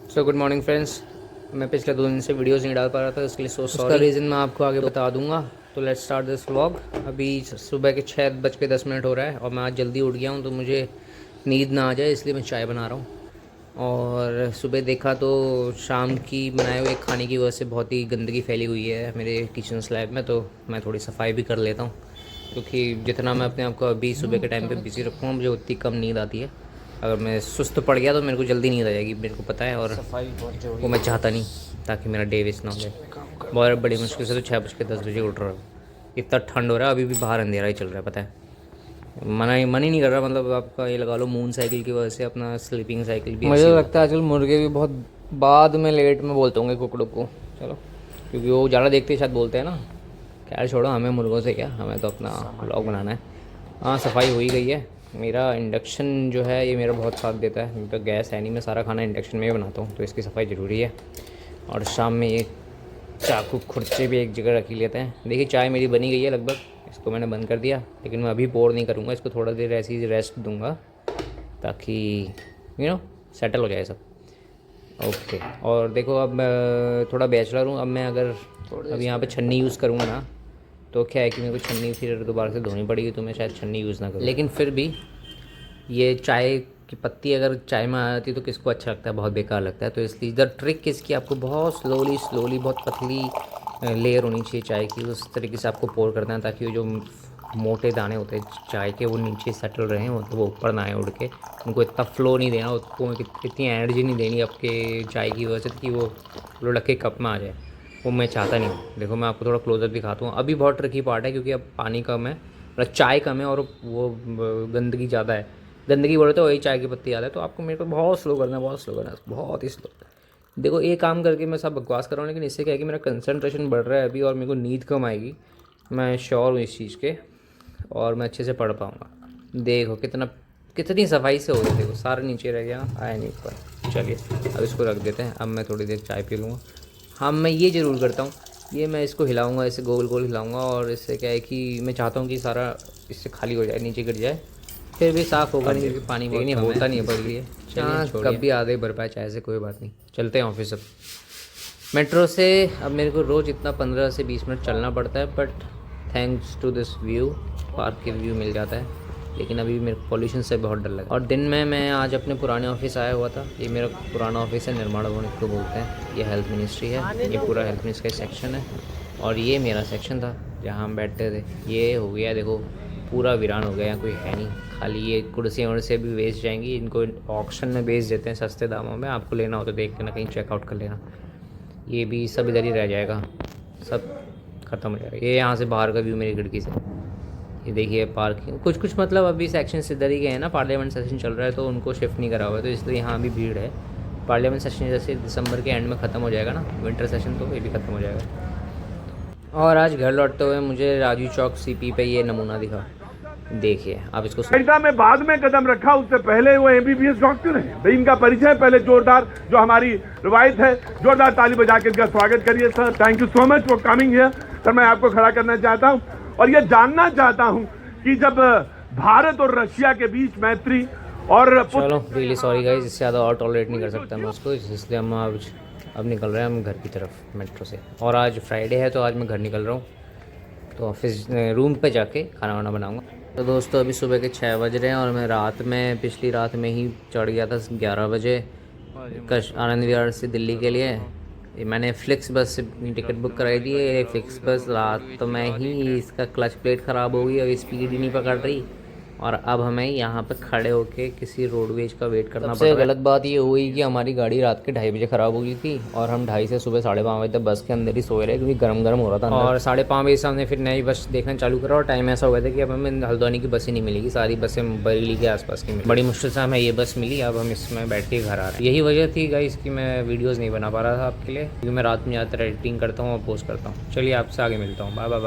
So good morning friends. मैं पिछले 2 दिन से वीडियोस नहीं डाल पा रहा था, इसके लिए सो सॉरी। रीज़न मैं आपको आगे बता दूंगा। तो लेट्स स्टार्ट दिस व्लॉग। अभी सुबह के 6:10 हो रहा है और मैं आज जल्दी उठ गया हूँ, तो मुझे नींद ना आ जाए इसलिए मैं चाय बना रहा हूँ। और सुबह देखा तो शाम की बनाए हुए खाने की वजह से बहुत ही गंदगी फैली हुई है मेरे किचन स्लैब में, तो मैं थोड़ी सफाई भी कर लेता हूँ, क्योंकि जितना मैं अपने आप को अभी सुबह के टाइम पे बिजी रखूँगा मुझे उतनी कम नींद आती है। अगर मैं सुस्त पड़ गया तो मेरे को जल्दी नींद आ जाएगी, मेरे को पता है, और वो मैं चाहता नहीं ताकि मेरा डे वेस्ट ना हो जाए। बहुत बड़ी मुश्किल से तो 6:10 उठ रहा हूँ। इतना ठंड हो रहा है, अभी भी बाहर अंधेरा ही चल रहा है, पता है। मन ही नहीं कर रहा, मतलब आपका ये लगा लो मून साइकिल की वजह से अपना स्लीपिंग साइकिल भी। मुझे लगता है आजकल मुर्गे भी बहुत बाद में लेट में बोलते होंगे कुकड़ों को, चलो, क्योंकि वो ज़्यादा देखते ही शायद बोलते हैं ना। खैर छोड़ो, हमें मुर्गों से क्या, हमें तो अपना व्लॉग बनाना है। हाँ, सफाई हो ही गई है। मेरा इंडक्शन जो है ये मेरा बहुत साथ देता है, मेरे तो गैस है नहीं, मैं सारा खाना इंडक्शन में ही बनाता हूँ, तो इसकी सफाई ज़रूरी है। और शाम में ये चाकू खुर्चे भी एक जगह रख ही लेते हैं। देखिए चाय मेरी बनी गई है लगभग, इसको मैंने बंद कर दिया, लेकिन मैं अभी पोर नहीं करूँगा, इसको थोड़ा देर ऐसी रेस्ट दूँगा ताकि सेटल हो जाए सब। ओके। और देखो अब थोड़ा बैचलर हूँ, अब मैं अगर अब यहाँ पे छन्नी यूज़ करूँगा ना, तो क्या है कि मेरे को छन्नी फिर दोबारा से धोनी पड़ेगी, तो मैं शायद छन्नी यूज़ ना करूँ। लेकिन फिर भी ये चाय की पत्ती अगर चाय में आ जाती है तो किसको अच्छा लगता है, बहुत बेकार लगता है। तो इसलिए द ट्रिक इसकी, आपको बहुत स्लोली बहुत पतली लेयर होनी चाहिए चाय की, उस तरीके से आपको पोर करना है ताकि वो जो मोटे दाने होते हैं चाय के वो नीचे सेटल रहें, तो वो ऊपर ना आए उड़ के। उनको इतना फ्लो नहीं देना, उसको इतनी एनर्जी नहीं देनी आपके चाय की वजह से कि वो लुढ़क के कप में आ जाए, वो मैं चाहता नहीं हूँ। देखो मैं आपको थोड़ा क्लोजअप दिखाता हूँ। अभी बहुत ट्रिकी पार्ट है क्योंकि अब पानी कम है, मतलब चाय कम है, और वो गंदगी ज़्यादा है। गंदगी बोले तो वही चाय की पत्ती ज़्यादा है, तो आपको मेरे को बहुत स्लो करना है, बहुत ही स्लो। देखो ये काम करके मैं सब बकवास कर रहा हूँ, लेकिन इससे क्या है कि मेरा कंसंट्रेशन बढ़ रहा है अभी, और मेरे को नींद कम आएगी, मैं श्योर हूँ इस चीज़ के, और मैं अच्छे से पढ़ पाऊँगा। देखो कितनी सफाई से हो गया, देखो सारा नीचे रह गया, आया नहीं ऊपर। चलिए अब इसको रख देते हैं, अब मैं थोड़ी देर चाय पी लूँगा। हाँ, मैं ये ज़रूर करता हूँ, ये मैं इसको हिलाऊंगा, ऐसे गोल गोल हिलाऊंगा, और इससे क्या है कि मैं चाहता हूँ कि सारा इससे खाली हो जाए, नीचे गिर जाए, फिर भी साफ़ होगा नहीं क्योंकि पानी बहुत नहीं होता नहीं है पर लिए। हाँ, कभी आधे भर पाए चाय से, कोई बात नहीं, चलते हैं ऑफिस। अब मेट्रो से अब मेरे को रोज़ इतना 15 से 20 मिनट चलना पड़ता है, but thanks to this view, park के व्यू मिल जाता है। लेकिन अभी मेरे को पॉल्यूशन से बहुत डर लगा। और दिन में मैं आज अपने पुराने ऑफिस आया हुआ था, ये मेरा पुराना ऑफिस है, निर्माण भवन इसको बोलते हैं, ये हेल्थ मिनिस्ट्री है, ये पूरा हेल्थ मिनिस्ट्री का सेक्शन है, और ये मेरा सेक्शन था जहाँ हम बैठते थे। ये हो गया देखो पूरा वीरान हो गया, कोई है नहीं, खाली ये कुर्सियाँ वुर्सियाँ भी बेच जाएंगी, इनको ऑक्शन में बेच देते हैं सस्ते दामों में, आपको लेना हो तो देख लेना, कहीं चेकआउट कर लेना। ये भी सब इधर ही रह जाएगा, सब ख़त्म हो जाएगा। ये यहाँ से बाहर का व्यू मेरी खिड़की से, ये देखिए पार्किंग कुछ मतलब अभी सेक्शन इधर ही गए हैं ना, पार्लियामेंट सेशन चल रहा है तो उनको शिफ्ट नहीं करा हुआ है, तो इसलिए यहाँ भी भीड़ है। पार्लियामेंट सेशन जैसे दिसंबर के एंड में ख़त्म हो जाएगा ना, विंटर सेशन, तो ये भी ख़त्म हो जाएगा। और आज घर लौटते हुए मुझे राजू चौक सीपी पे ये नमूना दिखा, देखिए आप इसको। कायदा में बाद में कदम रखा, उससे पहले वो एमबीबीएस डॉक्टर है। भाई इनका परिचय पहले जोरदार, जो हमारी रिवायत है, जोरदार ताली बजा के इनका स्वागत करिए sir. Thank you so much for coming here sir. मैं आपको खड़ा करना चाहता हूं और ये जानना चाहता हूं कि जब भारत और रशिया के बीच मैत्री और चलो रियली सॉरी गाइस, इससे ज़्यादा और टॉलरेट नहीं कर सकता मैं उसको, इसलिए हम अब निकल रहे हैं हम घर की तरफ मेट्रो से। और आज फ्राइडे है तो आज मैं घर निकल रहा हूँ, तो ऑफिस रूम पे जाके खाना वाना बनाऊँगा। तो दोस्तों अभी सुबह के 6 बज रहे हैं और मैं पिछली रात में ही चढ़ गया था 11 बजे आनंद विहार से दिल्ली के लिए। मैंने फ्लिक्स बस से टिकट बुक कराई थी, फ्लिक्स बस रात में ही इसका क्लच प्लेट ख़राब हो गई और स्पीड ही नहीं पकड़ रही, और अब हमें यहाँ पे खड़े होके किसी रोडवेज का वेट करना पड़ रहा है। गलत बात ये हुई कि हमारी गाड़ी रात के 2:30 बजे ख़राब हो गई थी, और हम 2:30 से सुबह 5:30 बजे तक बस के अंदर ही सोए रहे, क्योंकि गर्म हो रहा था। और 5:30 बजे से हमने फिर नई बस देखना चालू करा, और टाइम ऐसा हो गया था कि अब हमें हल्द्वानी की बसें नहीं मिलेगी, सारी बसें बरेली के आसपास की मिली। बड़ी मुश्किल से हमें ये बस मिली, अब हम इसमें बैठ के घर आ रहे हैं। यही वजह थी गाइस कि मैं वीडियोज़ नहीं बना पा रहा था आपके लिए, क्योंकि मैं रात में ज़्यादातर एडिटिंग करता हूँ और पोस्ट करता हूँ। चलिए आपसे आगे मिलता हूँ, बाय बाय।